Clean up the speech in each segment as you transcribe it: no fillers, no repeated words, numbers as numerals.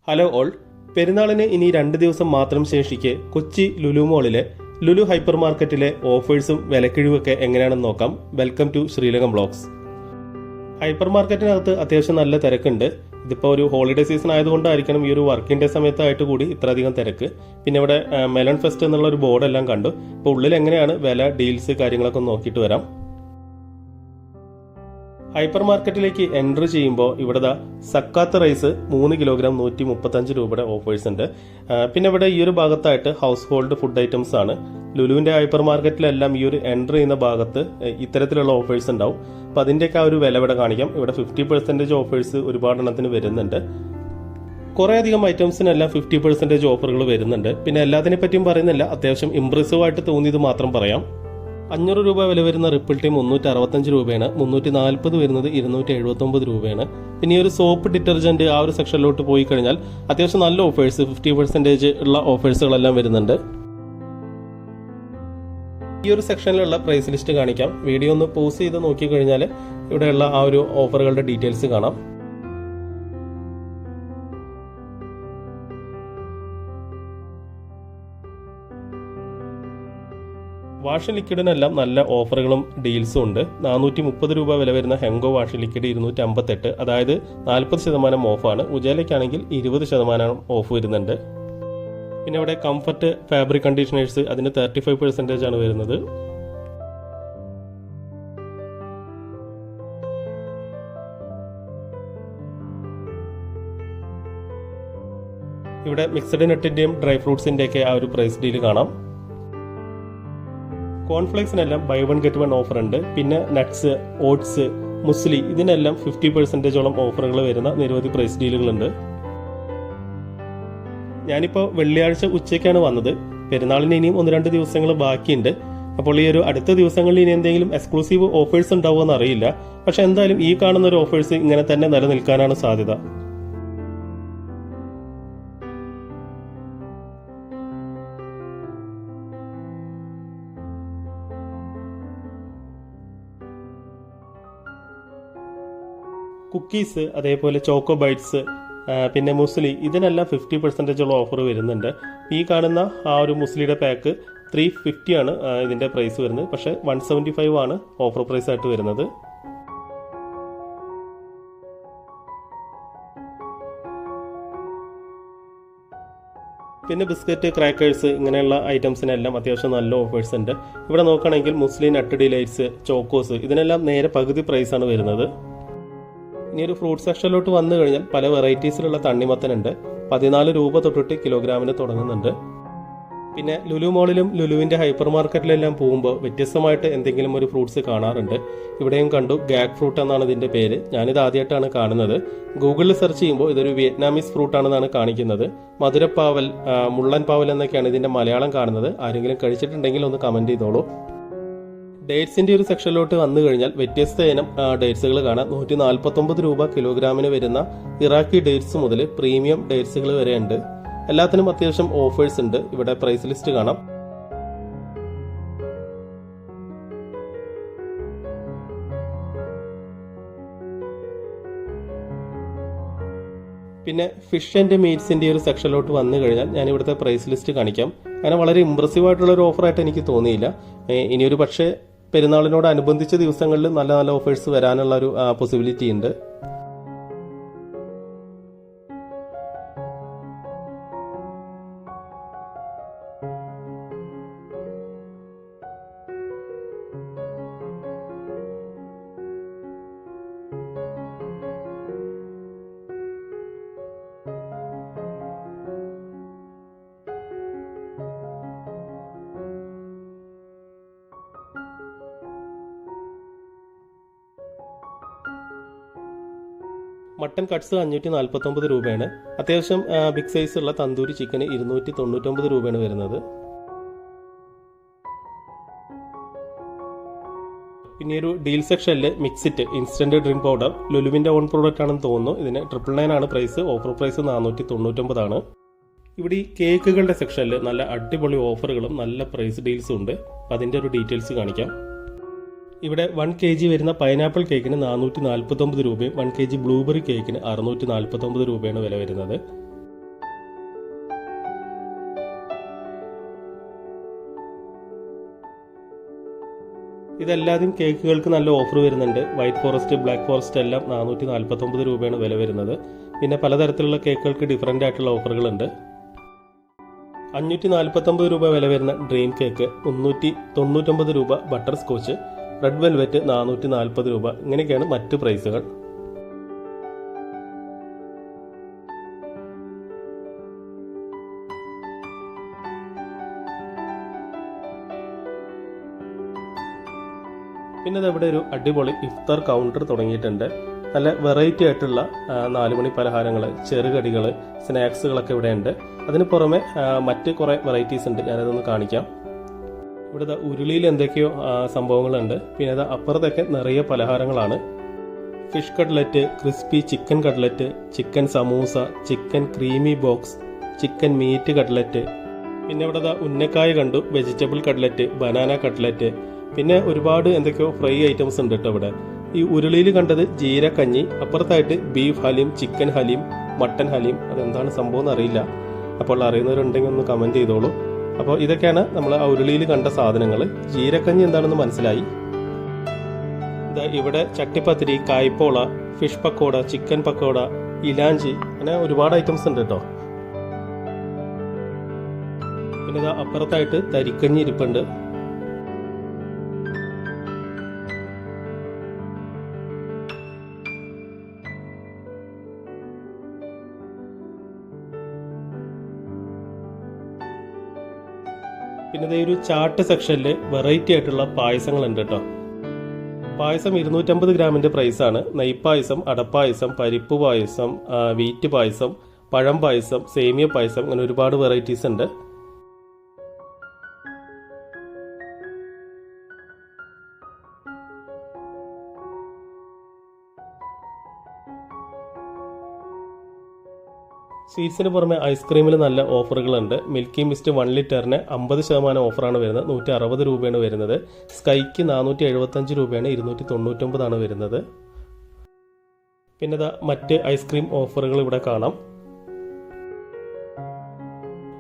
Hello all. പെരുന്നാളിന് ഇനി 2 ദിവസം മാത്രം ശേഷിക്കെ കൊച്ചി ലുലു മോളിലെ ലുലു ഹൈപ്പർ മാർക്കറ്റിലെ ഓഫേഴ്സും വിലക്കിഴിവൊക്കെ എങ്ങനെയാണെന്ന് നോക്കാം. വെൽക്കം ടു ശ്രീലങ്കം ബ്ലോഗ്സ്. ഹൈപ്പർ മാർക്കറ്റിനകത്ത് അത്യാവശ്യം നല്ല തിരക്കുണ്ട്. ഇതിപ്പോൾ ഒരു ഹോളിഡേ സീസൺ ആയതുകൊണ്ടായിരിക്കണം ഈ ഒരു വർക്കിംഗ് ഡേ സമയത്തായിട്ട് കൂടി ഇത്രയധികം തിരക്ക്. പിന്നെ ഇവിടെ മെലൺ ഫെസ്റ്റ് എന്നുള്ള ഒരു ബോർഡെല്ലാം കണ്ടു. അപ്പോൾ ഉള്ളിൽ എങ്ങനെയാണ് വില, ഡീൽസ്, കാര്യങ്ങളൊക്കെ നോക്കിയിട്ട് വരാം. ഹൈപ്പർ മാർക്കറ്റിലേക്ക് എൻട്രി ചെയ്യുമ്പോൾ ഇവിടെ സക്കാത്ത് റൈസ് 3 കിലോഗ്രാം 135 രൂപയുടെ ഓഫേഴ്സ് ഉണ്ട്. പിന്നെ ഇവിടെ ഈ ഒരു ഭാഗത്തായിട്ട് ഹൗസ് ഹോൾഡ് ഫുഡ് ഐറ്റംസ് ആണ്. ലുലുവിന്റെ ഹൈപ്പർ മാർക്കറ്റിലെല്ലാം ഈ ഒരു എൻട്രി ചെയ്യുന്ന ഭാഗത്ത് ഇത്തരത്തിലുള്ള ഓഫേഴ്സ് ഉണ്ടാവും. അപ്പം അതിൻ്റെയൊക്കെ ആ ഒരു വില ഇവിടെ കാണിക്കാം. ഇവിടെ 50% ഓഫേഴ്സ് ഒരുപാട് എണ്ണത്തിന് വരുന്നുണ്ട്. കുറേ അധികം ഐറ്റംസിനെല്ലാം 50% ഓഫറുകൾ വരുന്നുണ്ട്. പിന്നെ എല്ലാത്തിനെ പറ്റിയും പറയുന്നില്ല, അത്യാവശ്യം ഇംപ്രസീവ് ആയിട്ട് തോന്നിയത് മാത്രം പറയാം. 500 രൂപ വില വരുന്ന റിപ്പിൾ ടീ 365 രൂപയാണ്. 340 വരുന്നത് 279 രൂപയാണ്. പിന്നെ ഈ ഒരു സോപ്പ്, ഡിറ്റർജന്റ് ആ ഒരു സെക്ഷനിലോട്ട് പോയി കഴിഞ്ഞാൽ അത്യാവശ്യം നല്ല ഓഫേഴ്സ്, 50% ഉള്ള ഓഫേഴ്സുകളെല്ലാം വരുന്നുണ്ട്. ഈ ഒരു സെക്ഷനിലുള്ള പ്രൈസ് ലിസ്റ്റ് കാണിക്കാം. വീഡിയോ ഒന്ന് പോസ് ചെയ്ത് നോക്കിക്കഴിഞ്ഞാൽ ഇവിടെയുള്ള ആ ഒരു ഓഫറുകളുടെ ഡീറ്റെയിൽസ് കാണാം. വാഷിംഗ് ലിക്വിഡിനെല്ലാം നല്ല ഓഫറുകളും ഡീൽസും ഉണ്ട്. 430 രൂപ വില വരുന്ന ഹെങ്കോ വാഷിംഗ് ലിക്വിഡ് 258, അതായത് 40% ഓഫാണ്. ഉജാലയ്ക്കാണെങ്കിൽ 20% ഓഫ് വരുന്നുണ്ട്. പിന്നെ ഇവിടെ കംഫർട്ട് ഫാബ്രിക് കണ്ടീഷണേഴ്സ്, അതിന് 35% ആണ് വരുന്നത്. ഇവിടെ മിക്സഡ് നട്ടിന്റെയും ഡ്രൈ ഫ്രൂട്ട്സിന്റെയൊക്കെ ആ ഒരു പ്രൈസ് ഡീൽ കാണാം. കോൺഫ്ലേക്സിനെല്ലാം ബൈ 1 get 1 ഓഫർ ഉണ്ട്. പിന്നെ നട്ട്സ്, ഓട്സ്, മുസ്ലി ഇതിനെല്ലാം 50% ഓഫറുകൾ വരുന്ന നിരവധി പ്രൈസ് ഡീലുകളുണ്ട്. ഞാനിപ്പോൾ വെള്ളിയാഴ്ച ഉച്ചയ്ക്കാണ് വന്നത്. പെരുന്നാളിന് ഇനിയും 1-2 ദിവസങ്ങൾ ബാക്കിയുണ്ട്. അപ്പോൾ ഈ ഒരു അടുത്ത ദിവസങ്ങളിൽ ഇനി എന്തെങ്കിലും എക്സ്ക്ലൂസീവ് ഓഫേഴ്സ് ഉണ്ടാവുമെന്ന് അറിയില്ല. പക്ഷെ എന്തായാലും ഈ കാണുന്ന ഒരു ഓഫേഴ്സ് ഇങ്ങനെ തന്നെ നിലനിൽക്കാനാണ് സാധ്യത. കുക്കീസ്, അതേപോലെ ചോക്കോ ബൈറ്റ്സ്, പിന്നെ മുസ്ലി ഇതിനെല്ലാം 50% ഓഫർ വരുന്നുണ്ട്. ഈ കാണുന്ന ആ ഒരു മുസ്ലിയുടെ പാക്ക് 350 ആണ് ഇതിന്റെ പ്രൈസ് വരുന്നത്. പക്ഷെ 175 ആണ് ഓഫർ പ്രൈസ് ആയിട്ട് വരുന്നത്. പിന്നെ ബിസ്ക്കറ്റ്, ക്രാക്കേഴ്സ് ഇങ്ങനെയുള്ള ഐറ്റംസിനെല്ലാം അത്യാവശ്യം നല്ല ഓഫേഴ്സ് ഉണ്ട്. ഇവിടെ നോക്കുകയാണെങ്കിൽ മുസ്ലി നട്ട് ഡിലൈറ്റ്സ്, ചോക്കോസ് ഇതിനെല്ലാം നേരെ പകുതി പ്രൈസാണ് വരുന്നത്. ഇനി ഒരു ഫ്രൂട്ട് സെക്ഷനിലോട്ട് വന്നു കഴിഞ്ഞാൽ പല വെറൈറ്റീസിലുള്ള തണ്ണിമത്തനുണ്ട്. 14 രൂപ തൊട്ടിട്ട് കിലോഗ്രാമിന് തുടങ്ങുന്നുണ്ട്. പിന്നെ ലുലു മോളിലും ലുലുവിന്റെ ഹൈപ്പർ മാർക്കറ്റിലെല്ലാം പോകുമ്പോൾ വ്യത്യസ്തമായിട്ട് എന്തെങ്കിലും ഒരു ഫ്രൂട്ട്സ് കാണാറുണ്ട്. ഇവിടെയും കണ്ടു, ഗാഗ് ഫ്രൂട്ട് എന്നാണ് ഇതിന്റെ പേര്. ഞാനിത് ആദ്യമായിട്ടാണ് കാണുന്നത്. ഗൂഗിളിൽ സെർച്ച് ചെയ്യുമ്പോൾ ഇതൊരു വിയറ്റ്നാമീസ് ഫ്രൂട്ട് ആണെന്നാണ് കാണിക്കുന്നത്. മധുരപ്പാവൽ, മുള്ളൻ പാവൽ എന്നൊക്കെയാണ് ഇതിന്റെ മലയാളം കാണുന്നത്. ആരെങ്കിലും കഴിച്ചിട്ടുണ്ടെങ്കിൽ ഒന്ന് കമന്റ് ചെയ്തോളൂ. ഡേറ്റ്സിന്റെ ഒരു സെക്ഷനിലോട്ട് വന്നു കഴിഞ്ഞാൽ വ്യത്യസ്ത ഇനം ഡേറ്റ്സുകൾ കാണാം. 149 രൂപ കിലോഗ്രാമിന് വരുന്ന ഇറാഖി ഡേറ്റ്സ് മുതൽ പ്രീമിയം ഡേറ്റ്സുകൾ വരെ ഉണ്ട്. എല്ലാത്തിനും അത്യാവശ്യം ഓഫേഴ്സ് ഉണ്ട്. ഇവിടെ പ്രൈസ് ലിസ്റ്റ് കാണാം. പിന്നെ ഫിഷ് ആൻഡ് മീറ്റ്സിന്റെ ഒരു സെക്ഷനിലോട്ട് വന്നു കഴിഞ്ഞാൽ ഞാൻ ഇവിടുത്തെ പ്രൈസ് ലിസ്റ്റ് കാണിക്കാം. അങ്ങനെ വളരെ ഇംപ്രസീവ് ആയിട്ടുള്ള ഒരു ഓഫറായിട്ട് എനിക്ക് തോന്നിയില്ല. ഇനിയൊരു പക്ഷേ പെരുന്നാളിനോടനുബന്ധിച്ച ദിവസങ്ങളിൽ നല്ല നല്ല ഓഫേഴ്സ് വരാനുള്ള ഒരു പോസിബിലിറ്റി ഉണ്ട്. മട്ടൻ കട്ട്സ് 549 രൂപയാണ്. അത്യാവശ്യം ബിഗ് സൈസ് ഉള്ള തന്തൂരി ചിക്കന് 299 രൂപയാണ് വരുന്നത്. പിന്നെ ഒരു ഡീൽ സെക്ഷനിൽ മിക്സിറ്റ് ഇൻസ്റ്റന്റ് ഡ്രിങ്ക് പൗഡർ ലുലുവിന്റെ ഓൺ പ്രോഡക്റ്റ് ആണെന്ന് തോന്നുന്നു. ഇതിന് 999 ആണ് പ്രൈസ്. ഓഫർ പ്രൈസ് 499 ആണ്. ഇവിടെ ഈ കേക്കുകളുടെ സെക്ഷനിൽ നല്ല അടിപൊളി ഓഫറുകളും നല്ല പ്രൈസ് ഡീൽസും ഉണ്ട്. അതിന്റെ ഒരു ഡീറ്റെയിൽസ് കാണിക്കാം. ഇവിടെ 1 kg വരുന്ന പൈനാപ്പിൾ കേക്കിന് 449 രൂപയും 1 kg ബ്ലൂബെറി കേക്കിന് 649 രൂപയാണ് വില വരുന്നത്. ഇതെല്ലാതും കേക്കുകൾക്ക് നല്ല ഓഫർ വരുന്നുണ്ട്. വൈറ്റ് ഫോറസ്റ്റ്, ബ്ലാക്ക് ഫോറസ്റ്റ് എല്ലാം 449 രൂപയാണ് വില വരുന്നത്. പിന്നെ പലതരത്തിലുള്ള കേക്കുകൾക്ക് ഡിഫറൻ്റ് ആയിട്ടുള്ള ഓഫറുകളുണ്ട്. 549 രൂപ വില വരുന്ന ഡ്രീം കേക്ക്, 399 രൂപ ബട്ടർ സ്കോച്ച്, റെഡ് വെൽവെറ്റ് 440 രൂപ. ഇങ്ങനെയൊക്കെയാണ് മറ്റ് പ്രൈസുകൾ. പിന്നെ ഇവിടെ ഒരു അടിപൊളി ഇഫ്താർ കൗണ്ടർ തുടങ്ങിയിട്ടുണ്ട്. നല്ല വെറൈറ്റി ആയിട്ടുള്ള 4 മണി പലഹാരങ്ങൾ, ചെറുകടികൾ, സ്നാക്സുകളൊക്കെ ഇവിടെ ഉണ്ട്. അതിന് പുറമെ മറ്റ് കുറേ വെറൈറ്റീസ് ഉണ്ട്. ഞാനതൊന്ന് കാണിക്കാം. ഇവിടെ ഉരുളിയിൽ എന്തൊക്കെയോ സംഭവങ്ങളുണ്ട്. പിന്നെ അപ്പുറത്തൊക്കെ നിറയെ പലഹാരങ്ങളാണ്. Fish cutlet, crispy chicken cutlet, chicken samosa, chicken creamy box, chicken meat cutlet. പിന്നെ ഇവിടെ ഉന്നക്കായ കണ്ടു, വെജിറ്റബിൾ കട്ട്ലറ്റ്, ബനാന കട്ട്ലറ്റ്. പിന്നെ ഒരുപാട് എന്തൊക്കെയോ ഫ്രൈ ഐറ്റംസ് ഉണ്ട് കേട്ടോ ഇവിടെ. ഈ ഉരുളിയിൽ കണ്ടത് ജീരക്കഞ്ഞി, അപ്പുറത്തായിട്ട് beef haleem, chicken haleem, mutton haleem. അതെന്താണ് സംഭവം എന്ന് അറിയില്ല. അപ്പോൾ അറിയുന്നവരുണ്ടെങ്കിൽ ഒന്ന് കമൻറ്റ് ചെയ്തോളൂ. അപ്പോൾ ഇതൊക്കെയാണ് നമ്മൾ ആ ഉരുളിയിൽ കണ്ട സാധനങ്ങൾ. ജീരക്കഞ്ഞി എന്താണെന്ന് മനസ്സിലായി. ഇവിടെ ചട്ടിപ്പത്തിരി, കായ്പോള, ഫിഷ് പക്കോട, ചിക്കൻ പക്കോട, ഇലാഞ്ചി, അങ്ങനെ ഒരുപാട് ഐറ്റംസ് ഉണ്ട് കേട്ടോ. പിന്നെ അപ്പുറത്തായിട്ട് തരിക്കഞ്ഞി ഇരിപ്പുണ്ട്. പിന്നെ ഒരു ചാട്ട് സെക്ഷനിൽ വെറൈറ്റി ആയിട്ടുള്ള പായസങ്ങളുണ്ട് കേട്ടോ. പായസം 250 ഗ്രാമിൻ്റെ പ്രൈസാണ്. നെയ്പായസം, അടപ്പായസം, പരിപ്പ് പായസം, വീറ്റ് പായസം, പഴം പായസം, സേമിയ പായസം, അങ്ങനെ ഒരുപാട് വെറൈറ്റീസ് ഉണ്ട്. സ്വീറ്റ്സിന് പുറമെ ഐസ്ക്രീമിൽ നല്ല ഓഫറുകളുണ്ട്. മിൽക്കി മിസ്റ്റ് 1 ലിറ്ററിന് 50% ഓഫറാണ് വരുന്നത്. 160 രൂപയാണ് വരുന്നത്. സ്കൈക്ക് 475 രൂപയാണ്, 299 വരുന്നത്. പിന്നെ മറ്റ് ഐസ്ക്രീം ഓഫറുകൾ ഇവിടെ കാണാം.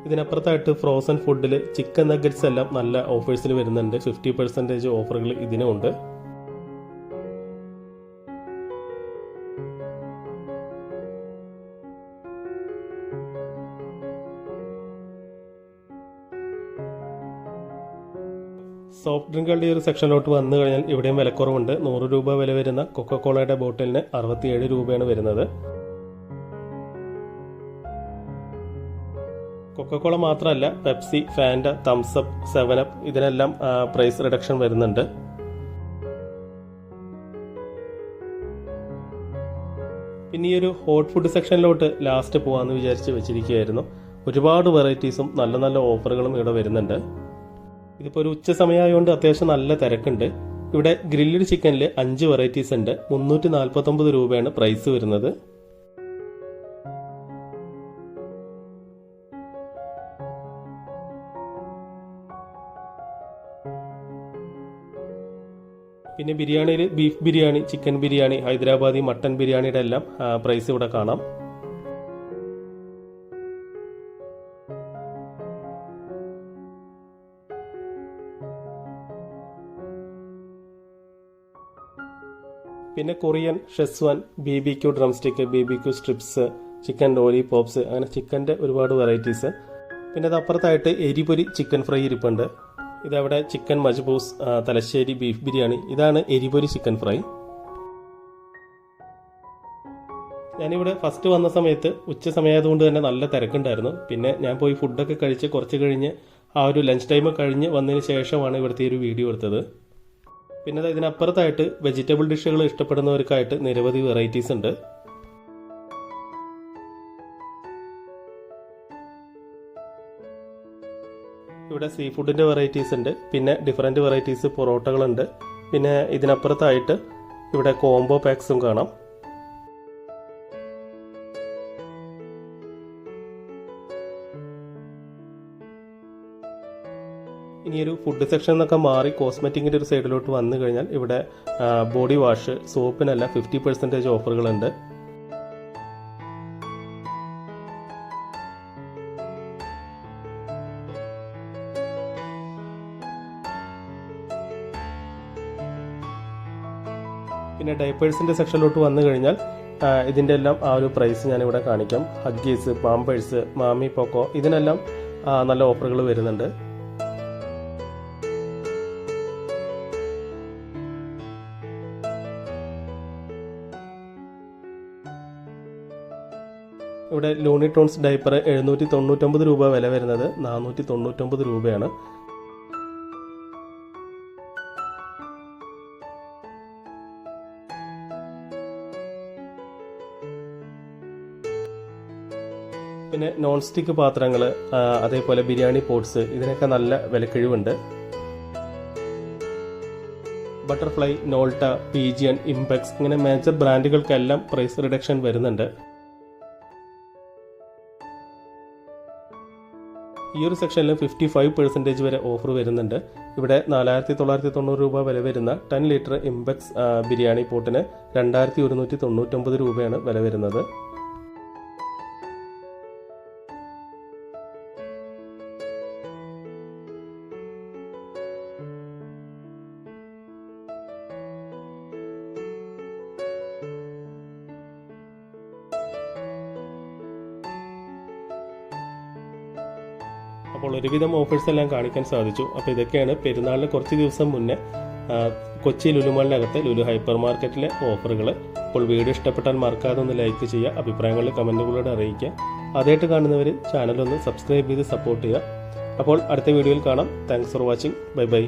ഇതിനപ്പുറത്തായിട്ട് ഫ്രോസൺ ഫുഡിൽ ചിക്കൻ നഗറ്റ്സ് എല്ലാം നല്ല ഓഫേഴ്സിൽ വരുന്നുണ്ട്. 50% ഓഫറുകൾ ഇതിനുമുണ്ട്. സോഫ്റ്റ് ഡ്രിങ്കുകളുടെ ഒരു സെക്ഷനിലോട്ട് വന്നു കഴിഞ്ഞാൽ ഇവിടെയും വിലക്കുറവുണ്ട്. 100 രൂപ വില വരുന്ന കൊക്കക്കോളയുടെ ബോട്ടിലിന് 67 രൂപയാണ് വരുന്നത്. കൊക്കക്കോള മാത്രമല്ല, പെപ്സി, ഫാൻറ്റ, തംസപ്പ്, 7up ഇതിനെല്ലാം പ്രൈസ് റിഡക്ഷൻ വരുന്നുണ്ട്. പിന്നെ ഈ ഒരു ഹോട്ട് ഫുഡ് സെക്ഷനിലോട്ട് ലാസ്റ്റ് പോകാമെന്ന് വിചാരിച്ച് വെച്ചിരിക്കുകയായിരുന്നു. ഒരുപാട് വെറൈറ്റീസും നല്ല നല്ല ഓഫറുകളും ഇവിടെ വരുന്നുണ്ട്. ഇതിപ്പോൾ ഒരു ഉച്ച സമയമായതുകൊണ്ട് അത്യാവശ്യം നല്ല തിരക്കുണ്ട്. ഇവിടെ ഗ്രില്ലഡ് ചിക്കനിൽ 5 വെറൈറ്റീസ് ഉണ്ട്. 349 രൂപയാണ് പ്രൈസ് വരുന്നത്. പിന്നെ ബിരിയാണിയിൽ beef biryani, chicken biryani, Hyderabadi, mutton ബിരിയാണിയുടെ എല്ലാം പ്രൈസ് ഇവിടെ കാണാം. പിന്നെ Korean, Schezwan, BBQ drumstick, BBQ strips, chicken lollipops, അങ്ങനെ ചിക്കൻ്റെ ഒരുപാട് വെറൈറ്റീസ്. പിന്നെ അത് അപ്പുറത്തായിട്ട് എരിപൊരി ചിക്കൻ ഫ്രൈ ഇരിപ്പുണ്ട്. ഇതവിടെ ചിക്കൻ മജ്ബൂസ്, തലശ്ശേരി ബീഫ് ബിരിയാണി. ഇതാണ് എരിപൊരി ചിക്കൻ ഫ്രൈ. ഞാനിവിടെ ഫസ്റ്റ് വന്ന സമയത്ത് ഉച്ച സമയമായതുകൊണ്ട് തന്നെ നല്ല തിരക്കുണ്ടായിരുന്നു. പിന്നെ ഞാൻ പോയി ഫുഡൊക്കെ കഴിച്ച് കുറച്ച് കഴിഞ്ഞ് ആ ഒരു ലഞ്ച് ടൈം കഴിഞ്ഞ് വന്നതിന് ശേഷമാണ് ഇവിടുത്തെ ഒരു വീഡിയോ എടുത്തത്. പിന്നെ ഇതിനപ്പുറത്തായിട്ട് വെജിറ്റബിൾ ഡിഷുകൾ ഇഷ്ടപ്പെടുന്നവർക്കായിട്ട് നിരവധി വെറൈറ്റീസ് ഉണ്ട്. ഇവിടെ സീ ഫുഡിൻ്റെ വെറൈറ്റീസ് ഉണ്ട്. പിന്നെ ഡിഫറെൻറ്റ് വെറൈറ്റീസ് പൊറോട്ടകളുണ്ട്. പിന്നെ ഇതിനപ്പുറത്തായിട്ട് ഇവിടെ കോംബോ പാക്സും കാണാം. ഇനിയൊരു ഫുഡ് സെക്ഷൻ എന്നൊക്കെ മാറി കോസ്മെറ്റിക്കിൻ്റെ ഒരു സൈഡിലോട്ട് വന്നു കഴിഞ്ഞാൽ ഇവിടെ ബോഡി വാഷ്, സോപ്പിനെല്ലാം 50% ഓഫറുകളുണ്ട്. പിന്നെ ഡയപ്പേഴ്സിൻ്റെ സെക്ഷനിലോട്ട് വന്നു കഴിഞ്ഞാൽ ഇതിൻ്റെ എല്ലാം ആ ഒരു പ്രൈസ് ഞാനിവിടെ കാണിക്കാം. ഹഗ്ഗീസ്, പാമ്പേഴ്സ്, മാമി പോക്കോ ഇതിനെല്ലാം നല്ല ഓഫറുകൾ വരുന്നുണ്ട്. ഇവിടെ ലൂണി ടോൺസ് ഡയപ്പർ 799 രൂപ വില വരുന്നത് 499 രൂപയാണ്. പിന്നെ നോൺ സ്റ്റിക്ക് പാത്രങ്ങൾ, അതേപോലെ ബിരിയാണി പോട്ട്സ് ഇതിനൊക്കെ നല്ല വിലക്കിഴിവുണ്ട്. ബട്ടർഫ്ലൈ, നോൾട്ട, പീജിയൻ, ഇംപെക്സ് ഇങ്ങനെ മേജർ ബ്രാൻഡുകൾക്കെല്ലാം പ്രൈസ് റിഡക്ഷൻ വരുന്നുണ്ട്. ഈ ഒരു സെക്ഷനിൽ 55% വരെ ഓഫർ വരുന്നുണ്ട്. ഇവിടെ 4990 രൂപ വില വരുന്ന 10 ലിറ്റർ ഇംപെക്സ് ബിരിയാണി പോട്ടിന് 2199 രൂപയാണ് വില വരുന്നത്. അപ്പോൾ ഒരുവിധം ഓഫേഴ്സ് എല്ലാം കാണിക്കാൻ സാധിച്ചു. അപ്പോൾ ഇതൊക്കെയാണ് പെരുന്നാളിന് കുറച്ച് ദിവസം മുന്നേ കൊച്ചി ലുലുമാളിനകത്തെ ലുലു ഹൈപ്പർ മാർക്കറ്റിലെ ഓഫറുകൾ. അപ്പോൾ വീഡിയോ ഇഷ്ടപ്പെട്ടാൽ മറക്കാതെ ഒന്ന് ലൈക്ക് ചെയ്യുക, അഭിപ്രായങ്ങളിൽ കമൻറ്റുകളോട് അറിയിക്കുക. ആദ്യമായിട്ട് കാണുന്നവർ ചാനലൊന്ന് സബ്സ്ക്രൈബ് ചെയ്ത് സപ്പോർട്ട് ചെയ്യുക. അപ്പോൾ അടുത്ത വീഡിയോയിൽ കാണാം. Thanks for watching. Bye bye.